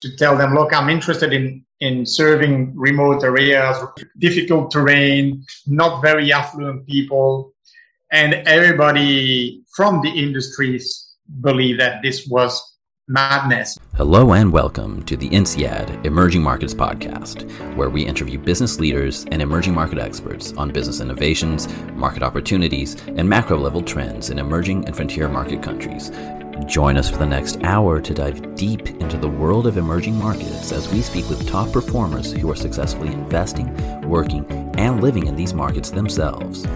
to tell them, look, I'm interested in serving remote areas, difficult terrain, not very affluent people. And everybody from the industries believed that this was madness. Hello and welcome to the INSEAD Emerging Markets Podcast, where we interview business leaders and emerging market experts on business innovations, market opportunities, and macro-level trends in emerging and frontier market countries. Join us for the next hour to dive deep into the world of emerging markets as we speak with top performers who are successfully investing, working, and living in these markets themselves.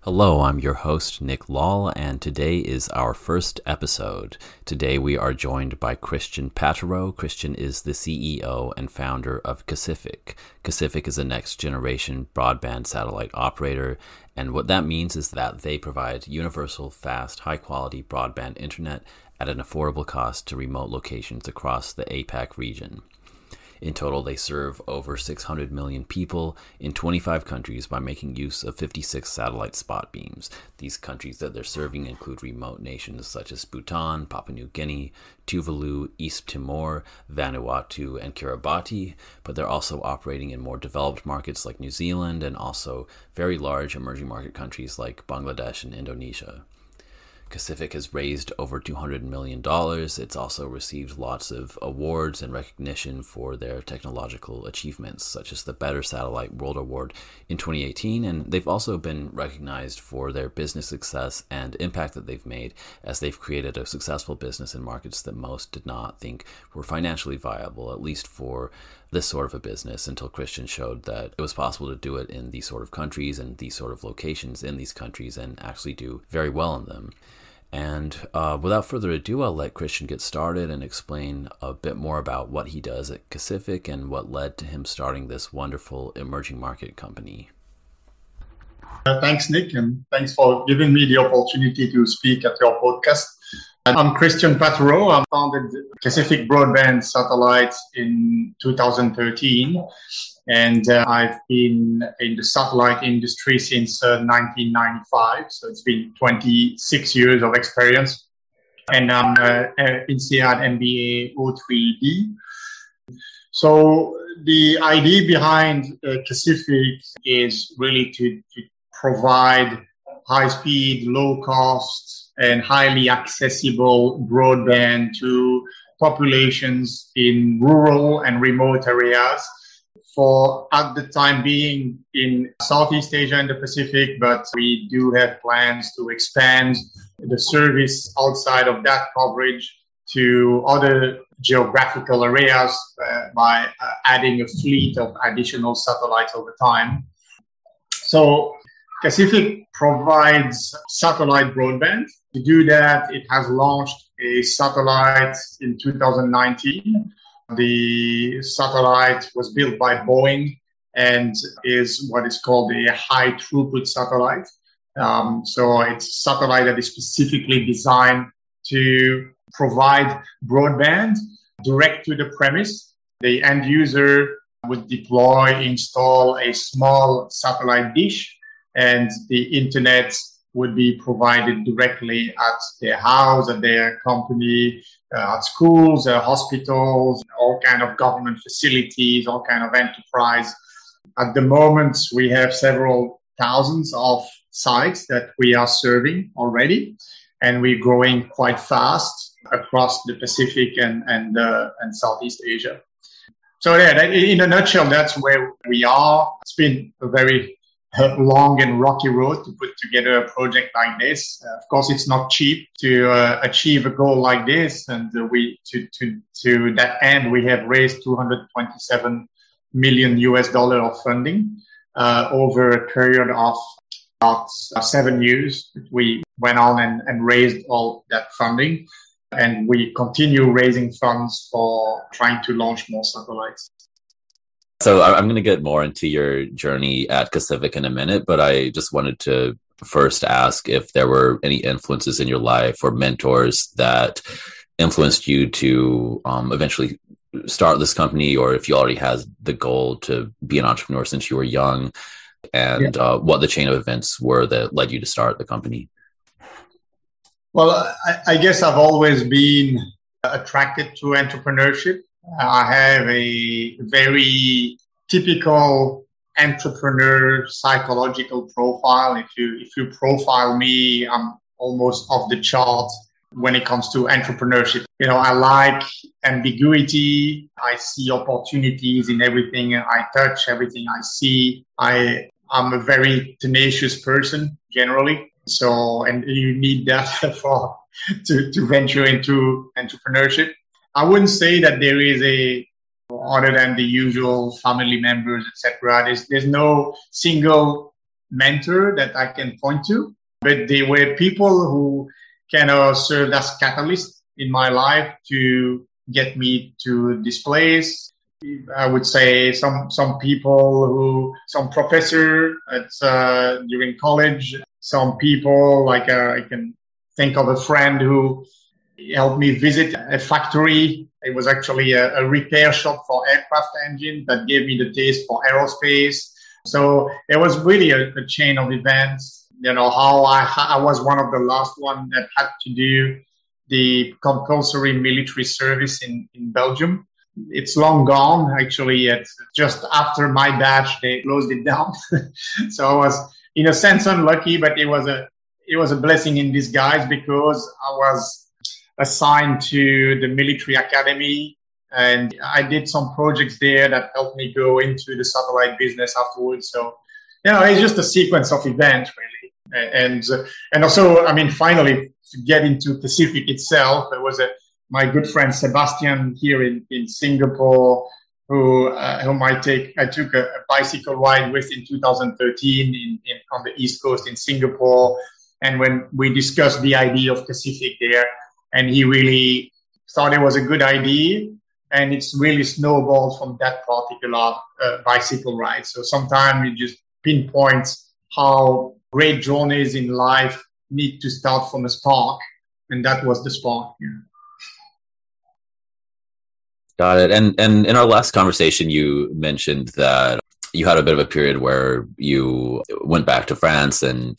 Hello, I'm your host, Nick Lal, and today is our first episode. Today we are joined by Christian Patouraux. Christian is the CEO and founder of Kacific. Kacific is a next-generation broadband satellite operator, and what that means is that they provide universal, fast, high-quality broadband internet at an affordable cost to remote locations across the APAC region. In total, they serve over 600 million people in 25 countries by making use of 56 satellite spot beams. These countries that they're serving include remote nations such as Bhutan, Papua New Guinea, Tuvalu, East Timor, Vanuatu, and Kiribati, but they're also operating in more developed markets like New Zealand and also very large emerging market countries like Bangladesh and Indonesia. Kacific has raised over $200 million. It's also received lots of awards and recognition for their technological achievements, such as the Better Satellite World Award in 2018. And they've also been recognized for their business success and impact that they've made as they've created a successful business in markets that most did not think were financially viable, at least for this sort of a business, until Christian showed that it was possible to do it in these sort of countries and these sort of locations in these countries and actually do very well in them. And without further ado, I'll let Christian get started and explain a bit more about what he does at Kacific and what led to him starting this wonderful emerging market company. Thanks, Nick, and thanks for giving me the opportunity to speak at your podcast. I'm Christian Patouraux. I founded Kacific Broadband Satellites in 2013, and I've been in the satellite industry since 1995, so it's been 26 years of experience. And I'm INSEAD MBA 03D. So the idea behind Kacific is really to provide high-speed, low-cost, and highly accessible broadband to populations in rural and remote areas for, at the time being, in Southeast Asia and the Pacific, but we do have plans to expand the service outside of that coverage to other geographical areas by adding a fleet of additional satellites over time. So Kacific provides satellite broadband. To do that, it has launched a satellite in 2019. The satellite was built by Boeing and is what is called a high throughput satellite. So it's a satellite that is specifically designed to provide broadband direct to the premise. The end user would install a small satellite dish, and the internet would be provided directly at their house, at their company, at schools, hospitals, all kind of government facilities, all kind of enterprise. At the moment, we have several thousands of sites that we are serving already, and we're growing quite fast across the Pacific and Southeast Asia. So yeah, in a nutshell, that's where we are. It's been a very long and rocky road to put together a project like this. Of course, it's not cheap to achieve a goal like this, and to that end, we have raised $227 million of funding over a period of about 7 years. We went on and raised all that funding, and we continue raising funds for trying to launch more satellites. So I'm going to get more into your journey at Kacific in a minute, but I just wanted to first ask if there were any influences in your life or mentors that influenced you to eventually start this company, or if you already had the goal to be an entrepreneur since you were young, and what the chain of events were that led you to start the company. Well, I guess I've always been attracted to entrepreneurship. I have a very typical entrepreneur psychological profile. If you profile me, I'm almost off the chart when it comes to entrepreneurship. I like ambiguity. I see opportunities in everything I touch, everything I see. I'm a very tenacious person generally. So, and you need that to venture into entrepreneurship. I wouldn't say that there is other than the usual family members, etc. There's no single mentor that I can point to, but they were people who kind of served as catalysts in my life to get me to this place. I would say some professor during college, some people like I can think of a friend who helped me visit a factory. It was actually a repair shop for aircraft engines that gave me the taste for aerospace. So it was really a chain of events. How I was one of the last one that had to do the compulsory military service in Belgium. It's long gone. Actually, it's just after my batch, they closed it down. So I was, in a sense, unlucky, but it was a blessing in disguise because I was assigned to the military academy, and I did some projects there that helped me go into the satellite business afterwards. So, it's just a sequence of events, really. And also, finally, to get into Kacific itself, there was my good friend Sebastian here in Singapore, whom I took a bicycle ride with in 2013 on the East Coast in Singapore. And when we discussed the idea of Kacific there, and he really thought it was a good idea, and it's really snowballed from that particular bicycle ride. So sometimes it just pinpoints how great journeys in life need to start from a spark, and that was the spark. Yeah. Got it. And in our last conversation, you mentioned that you had a bit of a period where you went back to France and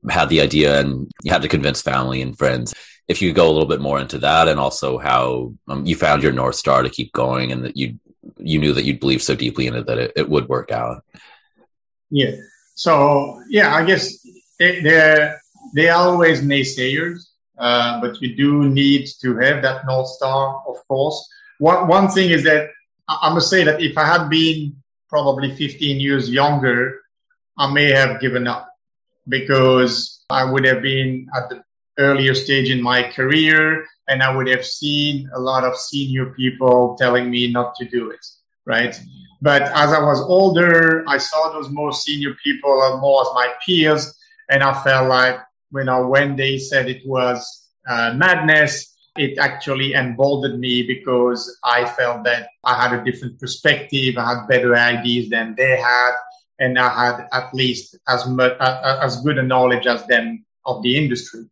had the idea, and you had to convince family and friends. If you go a little bit more into that, and also how you found your North Star to keep going, and that you knew that you'd believe so deeply in it that it would work out. Yeah. So, I guess they're always naysayers, but you do need to have that North Star, of course. One thing is that I must say that if I had been probably 15 years younger, I may have given up, because I would have been at the earlier stage in my career, and I would have seen a lot of senior people telling me not to do it, right? But as I was older, I saw those more senior people more as my peers, and I felt like, when they said it was madness, it actually emboldened me, because I felt that I had a different perspective, I had better ideas than they had, and I had at least as good a knowledge as them of the industry.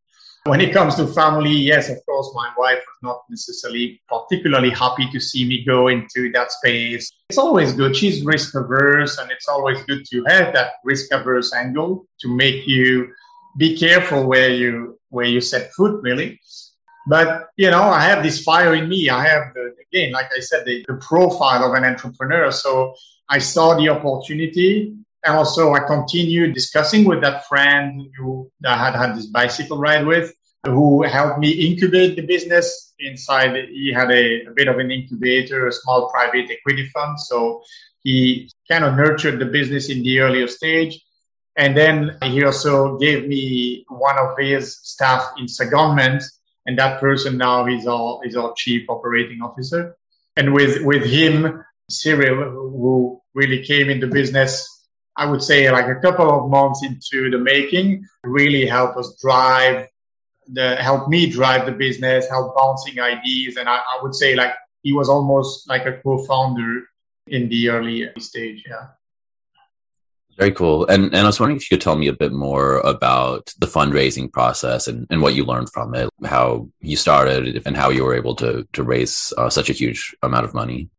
When it comes to family, yes, of course, my wife was not necessarily particularly happy to see me go into that space. It's always good. She's risk averse, and it's always good to have that risk averse angle to make you be careful where you set foot, really. But, I have this fire in me. I have, again, like I said, the profile of an entrepreneur. So I saw the opportunity. And also I continued discussing with that friend who I had this bicycle ride with, who helped me incubate the business inside. He had a bit of an incubator, a small private equity fund. So he kind of nurtured the business in the earlier stage. And then he also gave me one of his staff in secondment. And that person now is our chief operating officer. And with him, Cyril, who really came in the business, I would say like a couple of months into the making, really help me drive the business, help bouncing ideas. And I would say like he was almost like a co-founder in the early stage. Yeah. Very cool. And I was wondering if you could tell me a bit more about the fundraising process and what you learned from it, how you started and how you were able to raise such a huge amount of money.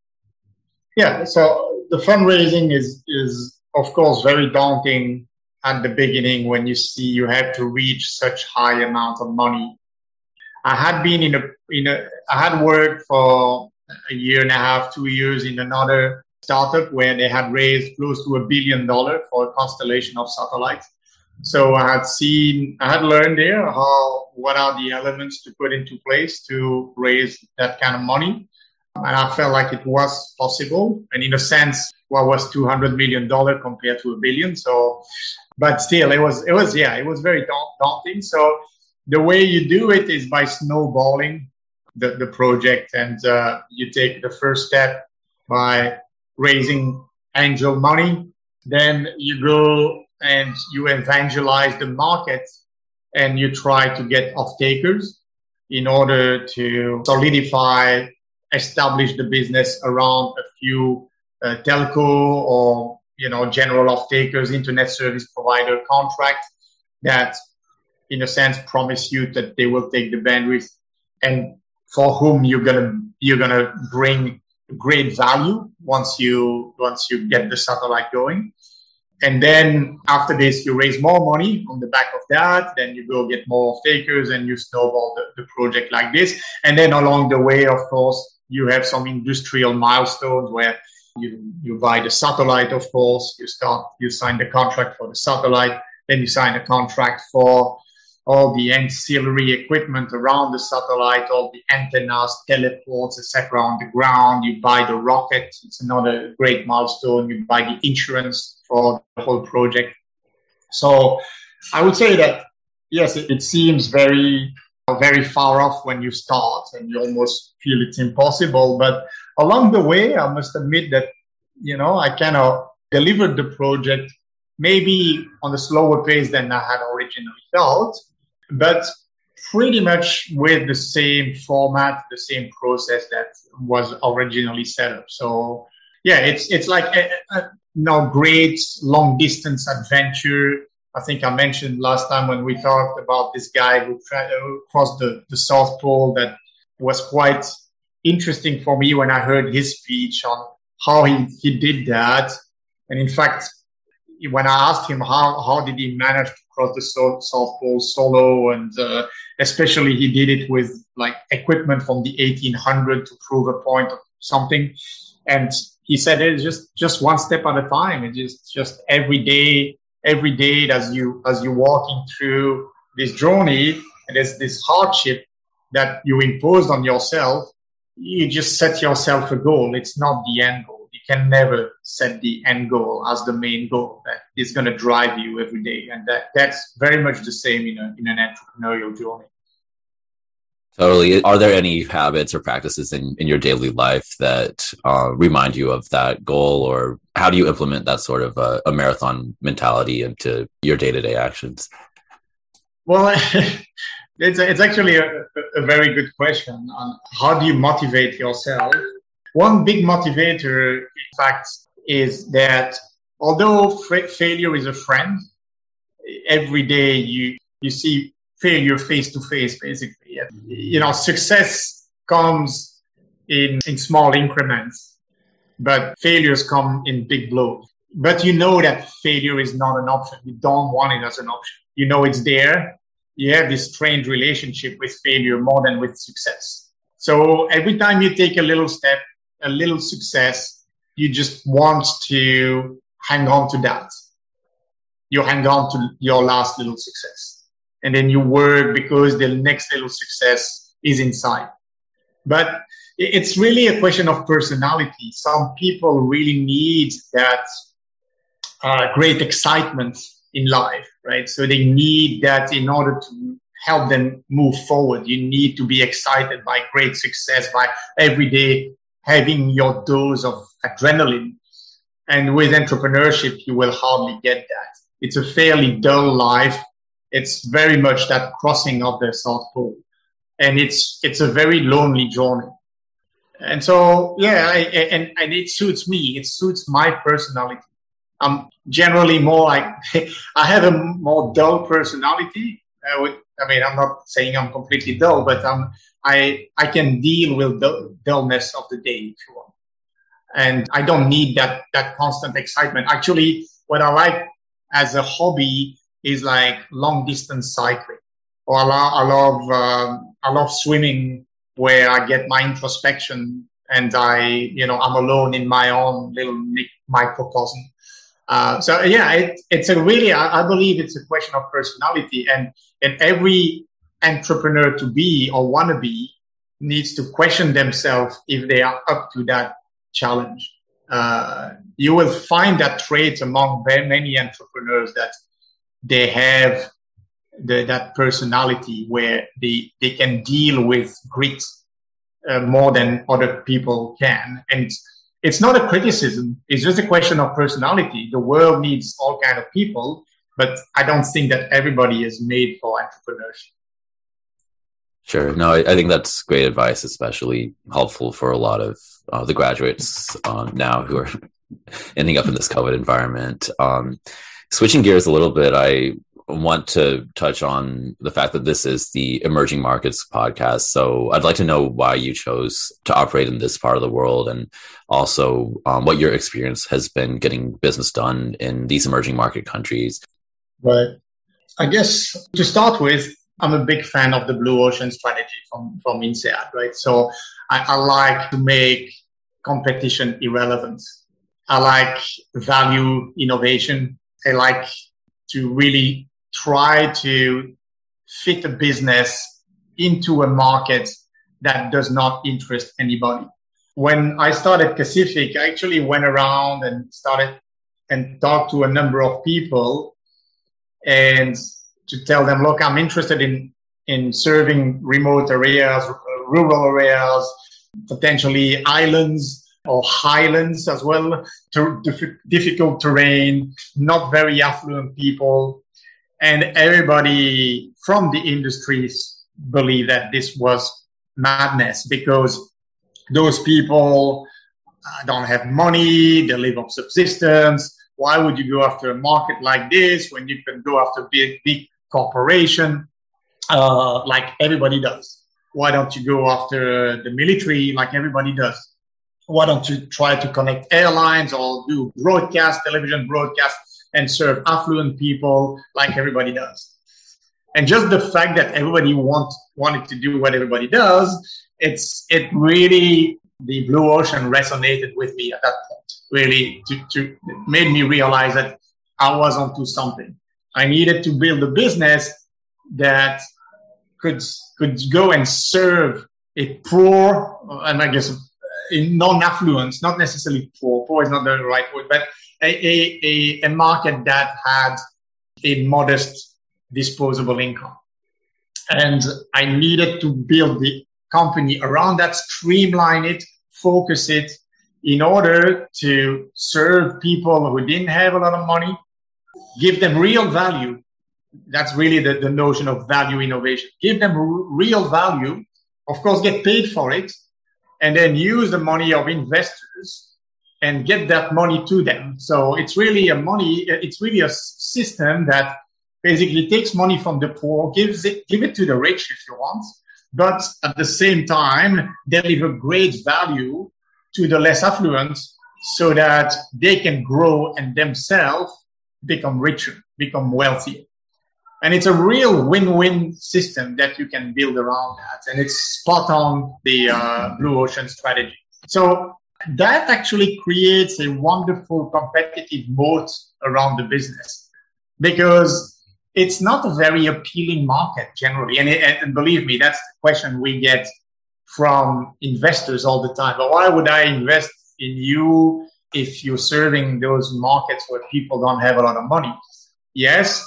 Yeah. So the fundraising is of course very daunting at the beginning when you see you have to reach such high amount of money. I had been I had worked for a year and a half, 2 years in another startup where they had raised close to $1 billion for a constellation of satellites. So I had learned there what are the elements to put into place to raise that kind of money. And I felt like it was possible. And in a sense, what was $200 million compared to $1 billion? So, but still, it was very daunting. So the way you do it is by snowballing the project, and you take the first step by raising angel money. Then you go and you evangelize the market, and you try to get off-takers in order to establish the business around a few telco or general off-takers, internet service provider contracts that, in a sense, promise you that they will take the bandwidth and for whom you're gonna bring great value once you get the satellite going. And then after this, you raise more money on the back of that. Then you go get more off-takers and you snowball the project like this. And then along the way, of course, you have some industrial milestones where you buy the satellite, of course, you sign the contract for the satellite, then you sign a contract for all the ancillary equipment around the satellite, all the antennas, teleports, etc. on the ground. You buy the rocket. It's another great milestone. You buy the insurance for the whole project. So I would say that, yes, it seems very, very far off when you start and you almost feel it's impossible. But along the way, I must admit that, I kind of delivered the project maybe on a slower pace than I had originally thought, but pretty much with the same format, the same process that was originally set up. So yeah, it's like a great long distance adventure. I think I mentioned last time when we talked about this guy who crossed the South Pole. That was quite interesting for me when I heard his speech on how he did that. And in fact, when I asked him how did he manage to cross the South Pole solo, and especially he did it with like equipment from the 1800 to prove a point or something, and he said it's just one step at a time. It's just every day as you're walking through this journey, and there's this hardship that you imposed on yourself. You just set yourself a goal. It's not the end goal. You can never set the end goal as the main goal that is going to drive you every day. And that's very much the same in an entrepreneurial journey. Totally. Are there any habits or practices in your daily life that remind you of that goal, or how do you implement that sort of a marathon mentality into your day-to-day actions? Well, it's actually a very good question on how do you motivate yourself. One big motivator, in fact, is that although failure is a friend, every day you see failure face to face, basically. Success comes in small increments, but failures come in big blows. But you know that failure is not an option. You don't want it as an option. You know it's there. You have this strained relationship with failure more than with success. So every time you take a little step, a little success, you just want to hang on to that. You hang on to your last little success. And then you work because the next little success is in sight. But it's really a question of personality. Some people really need that great excitement in life, right? So they need that in order to help them move forward. You need to be excited by great success, by every day having your dose of adrenaline. And with entrepreneurship, you will hardly get that. It's a fairly dull life. It's very much that crossing of the South Pole. And it's a very lonely journey. And so, yeah, and it suits me. It suits my personality. I'm generally more like, I have a more dull personality. I'm not saying I'm completely dull, but I can deal with the dullness of the day, if you want. And I don't need that constant excitement. Actually, what I like as a hobby is like long distance cycling. Or I love I love swimming, where I get my introspection and I'm alone in my own little microcosm. It's a really, I believe it's a question of personality, and every entrepreneur to be or want to be needs to question themselves if they are up to that challenge. You will find that trait among very many entrepreneurs, that they have that personality where they can deal with grit more than other people can. And it's not a criticism. It's just a question of personality. The world needs all kinds of people, but I don't think that everybody is made for entrepreneurship. Sure. No, I think that's great advice, especially helpful for a lot of the graduates now who are ending up in this COVID environment. Switching gears a little bit, I want to touch on the fact that this is the Emerging Markets podcast. So I'd like to know why you chose to operate in this part of the world, and also what your experience has been getting business done in these emerging market countries. Right. I guess to start with, I'm a big fan of the blue ocean strategy from INSEAD, right? So I like to make competition irrelevant. I like value innovation. I like to really try to fit a business into a market that does not interest anybody. When I started Kacific, I actually went around and started and talked to a number of people and to tell them, look, I'm interested in serving remote areas, rural areas, potentially islands or highlands as well, difficult terrain, not very affluent people. And everybody from the industries believe that this was madness, because those people don't have money, they live on subsistence. Why would you go after a market like this when you can go after big corporation like everybody does? Why don't you go after the military like everybody does? Why don't you try to connect airlines or do television broadcast, and serve affluent people like everybody does? And just the fact that everybody wanted to do what everybody does, it really, the blue ocean resonated with me at that point. Really, it made me realize that I was onto something. I needed to build a business that could go and serve a poor, and I guess in non-affluence, not necessarily poor. Poor is not the right word, but a market that had a modest disposable income. And I needed to build the company around that, streamline it, focus it, in order to serve people who didn't have a lot of money, give them real value. That's really the notion of value innovation. Give them real value, of course, get paid for it, and then use the money of investors and get that money to them. So it's really a system that basically takes money from the poor, give it to the rich if you want, but at the same time, deliver great value to the less affluent so that they can grow and themselves become richer, become wealthier. And it's a real win-win system that you can build around that. And it's spot on the blue ocean strategy. So that actually creates a wonderful competitive moat around the business, because it's not a very appealing market generally. And believe me, that's the question we get from investors all the time. But why would I invest in you if you're serving those markets where people don't have a lot of money? Yes,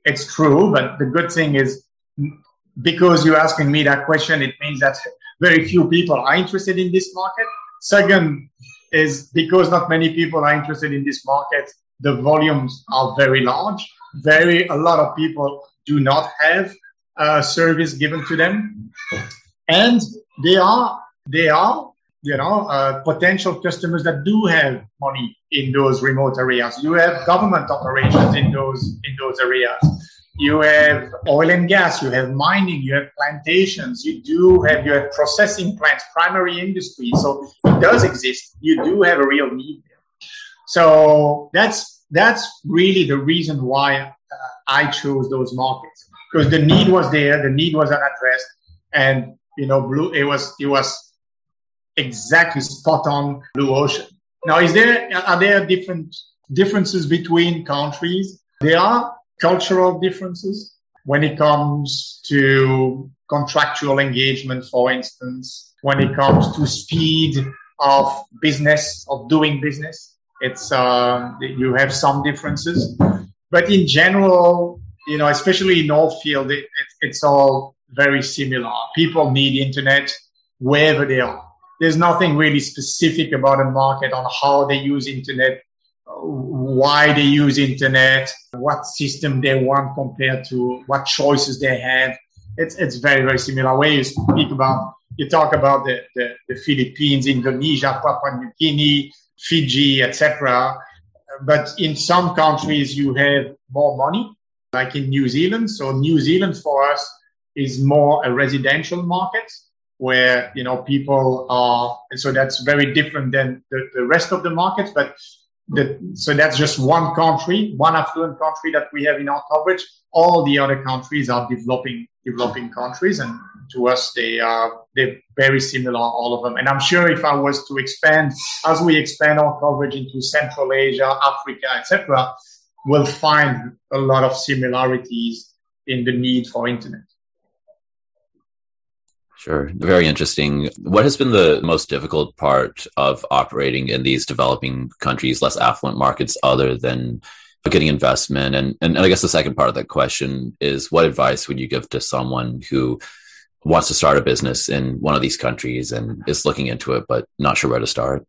it's true. But the good thing is, because you're asking me that question, it means that very few people are interested in this market. Second is, because not many people are interested in this market, the volumes are very large. A lot of people do not have service given to them, and they are potential customers that do have money in those remote areas. You have government operations in those areas. You have oil and gas. You have mining. You have plantations. You have processing plants, primary industry. So it does exist. You do have a real need there. So that's really the reason why I chose those markets, because the need was there, the need was unaddressed, And, it was exactly spot on blue ocean. Now, are there differences between countries? There are cultural differences when it comes to contractual engagement, for instance, when it comes to speed of business, of doing business. It's you have some differences, but in general, especially in Northfield, it's all very similar. People need internet wherever they are. There's nothing really specific about a market on how they use internet, why they use internet, what system they want compared to what choices they have. It's very, very similar. Where you talk about the Philippines, Indonesia, Papua New Guinea, Fiji, etc. But in some countries you have more money, like in New Zealand. So New Zealand for us is more a residential market where, people are, and so that's very different than the rest of the markets. But so that's just one country, one affluent country that we have in our coverage. All the other countries are developing countries, and to us they're very similar, all of them. And I'm sure if I was to as we expand our coverage into Central Asia, Africa, etc., we'll find a lot of similarities in the need for internet. Sure. Very interesting. What has been the most difficult part of operating in these developing countries, less affluent markets, other than getting investment? And I guess the second part of that question is, what advice would you give to someone who wants to start a business in one of these countries and is looking into it, but not sure where to start?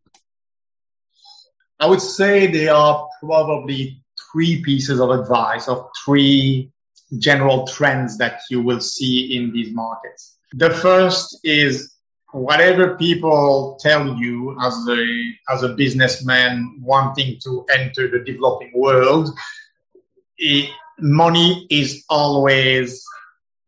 I would say there are probably 3 pieces of advice, of 3 general trends that you will see in these markets. The first is, whatever people tell you as a businessman wanting to enter the developing world, money is always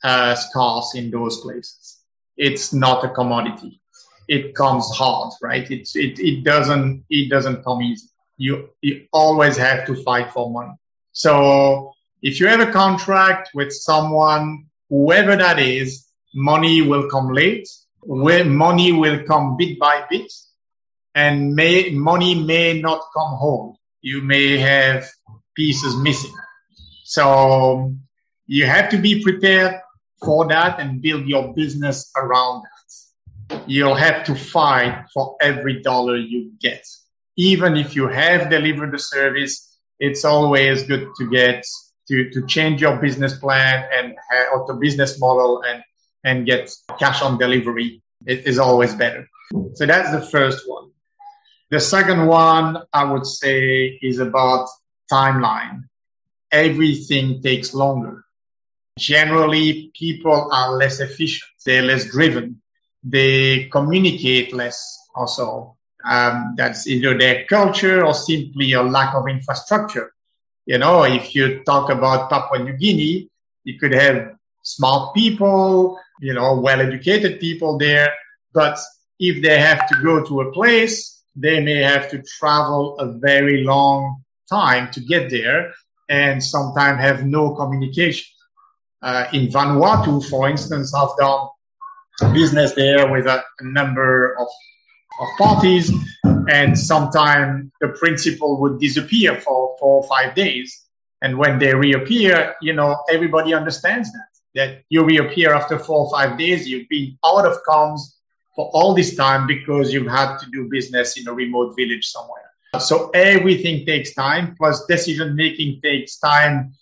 scarce in those places. It's not a commodity. It comes hard, right? It doesn't come easy. You always have to fight for money. So if you have a contract with someone, whoever that is, money will come late. Money will come bit by bit, and money may not come whole. You may have pieces missing. So you have to be prepared for that and build your business around that. You'll have to fight for every dollar you get. Even if you have delivered the service, it's always good to change your business plan or the business model and get cash on delivery. It is always better. So that's the first one. The second one, I would say, is about timeline. Everything takes longer. Generally, people are less efficient. They're less driven. They communicate less also. That's either their culture or simply a lack of infrastructure. If you talk about Papua New Guinea, you could have smart people, well-educated people there. But if they have to go to a place, they may have to travel a very long time to get there and sometimes have no communication. In Vanuatu, for instance, I've done business there with a number of parties, and sometimes the principal would disappear for 4 or 5 days. And when they reappear, everybody understands that you reappear after 4 or 5 days. You've been out of comms for all this time because you've had to do business in a remote village somewhere. So everything takes time, plus decision-making takes time,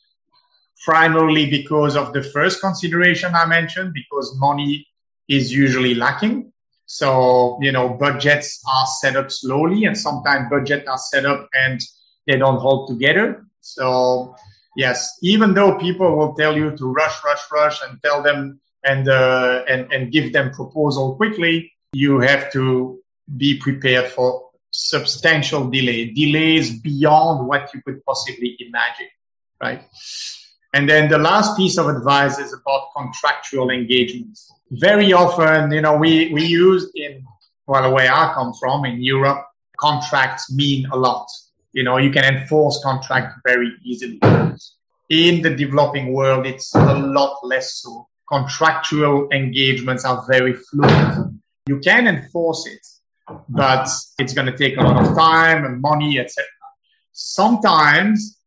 primarily because of the first consideration I mentioned, because money is usually lacking. So, budgets are set up slowly, and sometimes budgets are set up and they don't hold together. So, yes, even though people will tell you to rush and tell them and give them proposal quickly, you have to be prepared for substantial delays beyond what you could possibly imagine, right? And then the last piece of advice is about contractual engagements. Very often, we use where I come from, in Europe, contracts mean a lot. You can enforce contract very easily. In the developing world, it's a lot less so. contractual engagements are very fluid. You can enforce it, but it's going to take a lot of time and money, etc. Sometimes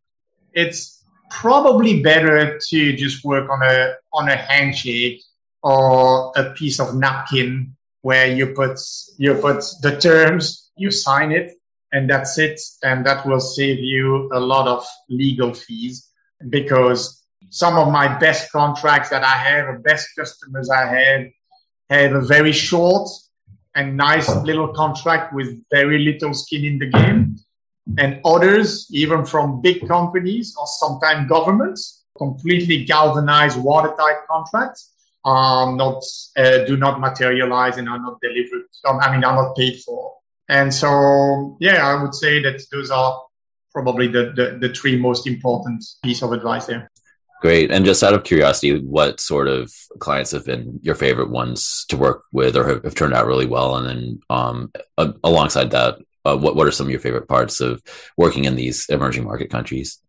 it's probably better to just work on a handshake or a piece of napkin where you put the terms, you sign it, and that's it. And that will save you a lot of legal fees, because some of my best contracts that I have, or best customers I have a very short and nice little contract with very little skin in the game. And others, even from big companies or sometimes governments, completely galvanized, watertight contracts do not materialize and are not delivered. Are not paid for. And so, yeah, I would say that those are probably the three most important piece of advice there. Great. And just out of curiosity, what sort of clients have been your favorite ones to work with or have turned out really well? And then alongside that, what are some of your favorite parts of working in these emerging market countries?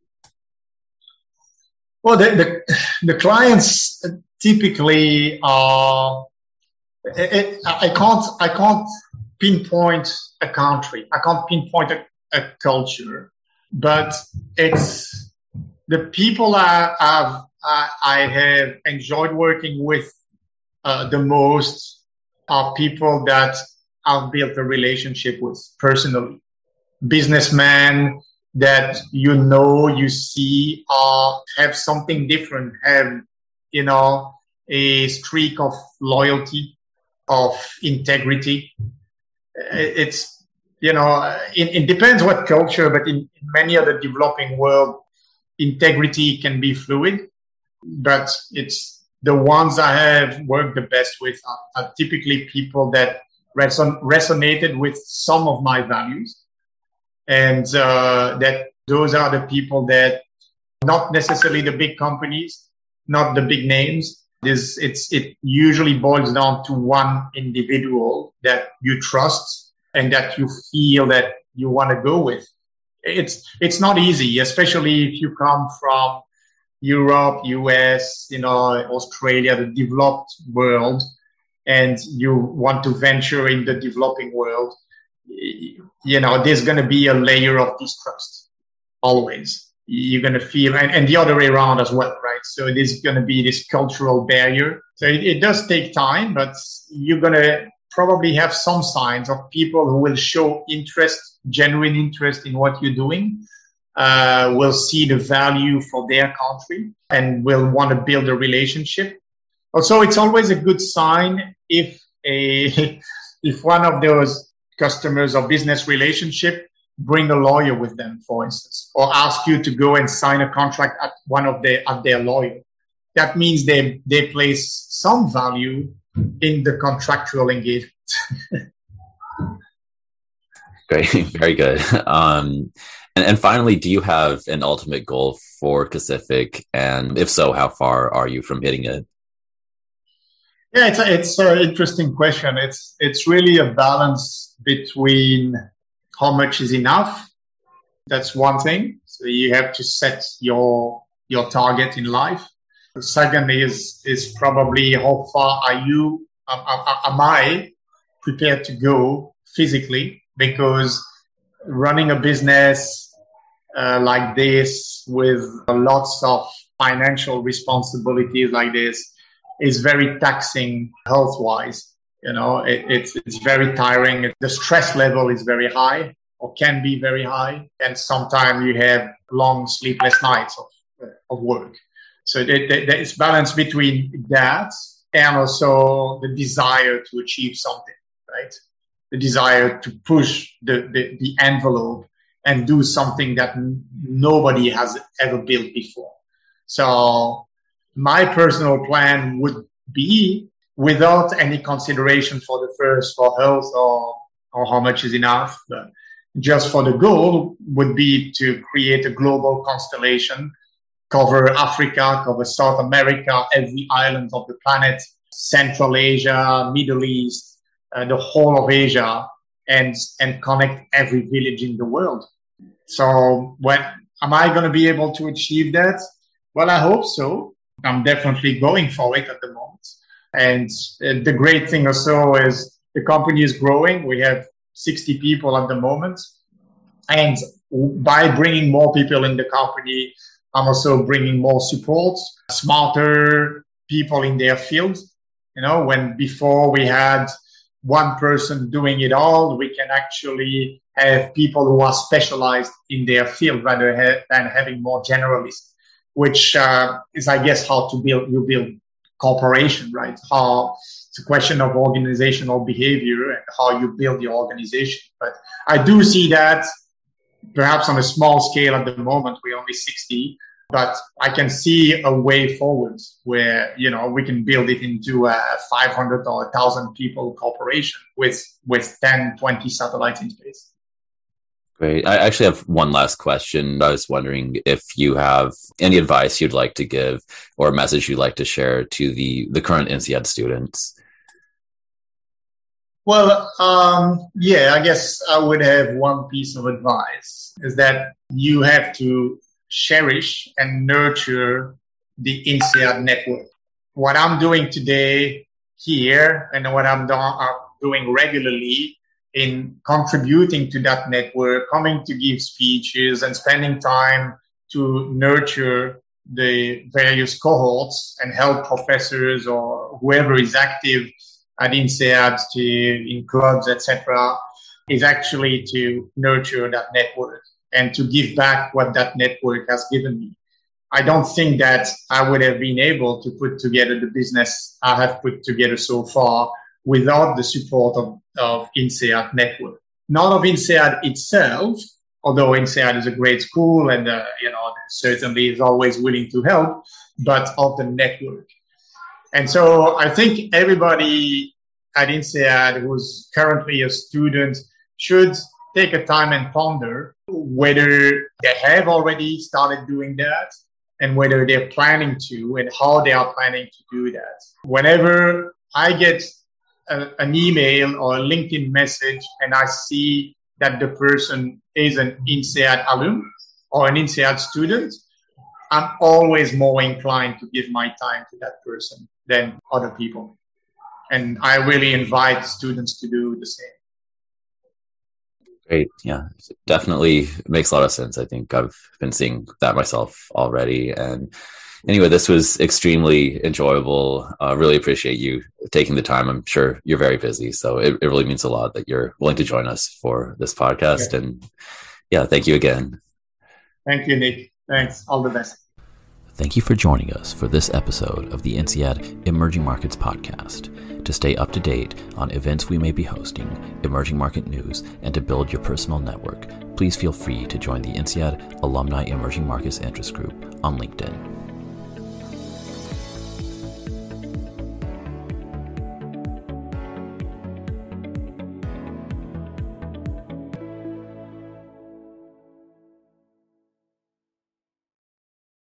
Well, the clients typically are. I can't pinpoint a country. I can't pinpoint a culture, but it's the people I have enjoyed working with the most are people that I've built a relationship with personally. Businessmen that you see have something different, have, a streak of loyalty, of integrity. It's, it depends what culture, but in many of the developing world, integrity can be fluid, but it's the ones I have worked the best with are typically people that resonated with some of my values, and that those are the people that, not necessarily the big companies, not the big names. It usually boils down to one individual that you trust and that you feel that you want to go with. It's not easy, especially if you come from Europe, US, Australia, the developed world, and you want to venture in the developing world. There's going to be a layer of distrust always. You're going to feel, and the other way around as well, right? So there's going to be this cultural barrier. So it does take time, but you're going to probably have some signs of people who will show genuine interest in what you're doing, will see the value for their country and will want to build a relationship. Also, it's always a good sign if one of those customers or business relationship bring a lawyer with them, for instance, or ask you to go and sign a contract at their lawyer. That means they place some value in the contractual engagement. Great, very good. And finally, do you have an ultimate goal for Kacific? And if so, how far are you from hitting it? Yeah, it's an interesting question. It's really a balance between how much is enough. That's one thing. So you have to set your target in life. The second is probably how far am I prepared to go physically? Because running a business like this with lots of financial responsibilities like this is very taxing health-wise. It's very tiring. The stress level is very high, or can be very high, and sometimes you have long sleepless nights of work. So there's balance between that and also the desire to achieve something, right? The desire to push the envelope and do something that nobody has ever built before. So my personal plan would be, without any consideration for health or how much is enough, but just for the goal, would be to create a global constellation, cover Africa, cover South America, every island of the planet, Central Asia, Middle East, the whole of Asia, and connect every village in the world. So am I going to be able to achieve that? Well, I hope so. I'm definitely going for it at the moment. And the great thing also is the company is growing. We have 60 people at the moment. And by bringing more people in the company, I'm also bringing more support, smarter people in their field. When before we had one person doing it all, we can actually have people who are specialized in their field rather than having more generalists, which is, I guess, how you build cooperation, right? It's a question of organizational behavior and how you build your organization. But I do see that perhaps on a small scale at the moment, we're only 60, but I can see a way forward where, we can build it into a 500 or 1,000 people corporation with 10, 20 satellites in space. Great. I actually have one last question. I was wondering if you have any advice you'd like to give or a message you'd like to share to the current INSEAD students. Well, I guess I would have one piece of advice is that you have to cherish and nurture the INSEAD network. What I'm doing today here and what I'm doing regularly in contributing to that network, coming to give speeches and spending time to nurture the various cohorts and help professors or whoever is active at INSEAD in clubs, etc., is actually to nurture that network and to give back what that network has given me. I don't think that I would have been able to put together the business I have put together so far without the support of INSEAD network. Not of INSEAD itself, although INSEAD is a great school and certainly is always willing to help, but of the network. And so I think everybody at INSEAD who's currently a student should take a time and ponder whether they have already started doing that and whether they're planning to and how they are planning to do that. Whenever I get an email or a LinkedIn message and I see that the person is an INSEAD alum or an INSEAD student, I'm always more inclined to give my time to that person than other people. And I really invite students to do the same. Great. Yeah, definitely makes a lot of sense. I think I've been seeing that myself already. And anyway, this was extremely enjoyable. I really appreciate you taking the time. I'm sure you're very busy, so it really means a lot that you're willing to join us for this podcast. Okay. And thank you again. Thank you, Nick. Thanks. All the best. Thank you for joining us for this episode of the INSEAD Emerging Markets Podcast. To stay up to date on events we may be hosting, emerging market news, and to build your personal network, please feel free to join the INSEAD Alumni Emerging Markets Interest Group on LinkedIn.